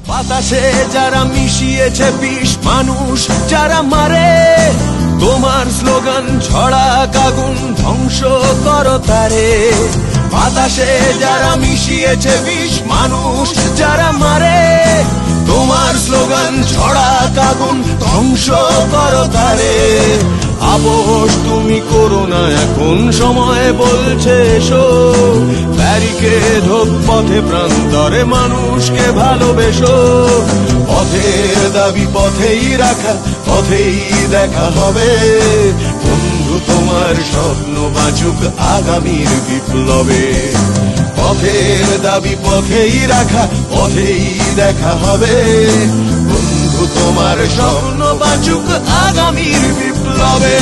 বাতাসে যারা মিশিয়েছে বিষ, মানুষ যারা মারে, তোমার স্লোগান ছড়া আগুন ধ্বংস করো তারে। বাতাসে যারা মিশিয়েছে বিষ, মানুষ যারা মারে, তোমার স্লোগান ছড়া আগুন ধ্বংস করো তারে। আপোষ তুমি করো না, এখন সময় বলছে এসো, ব্যারিকেড হোক পথে প্রান্তরে, মানুষকে ভালোবেসো। পথের দাবি পথেই রাখা, পথেই দেখা হবে। বন্ধু তোমার স্বপ্ন বাঁচুক আগামীর বিপ্লবে। পথের দাবি পথেই রাখা, পথেই দেখা হবে। বন্ধু তোমার স্বপ্ন বাঁচুক আগামীর বিপ্লবে।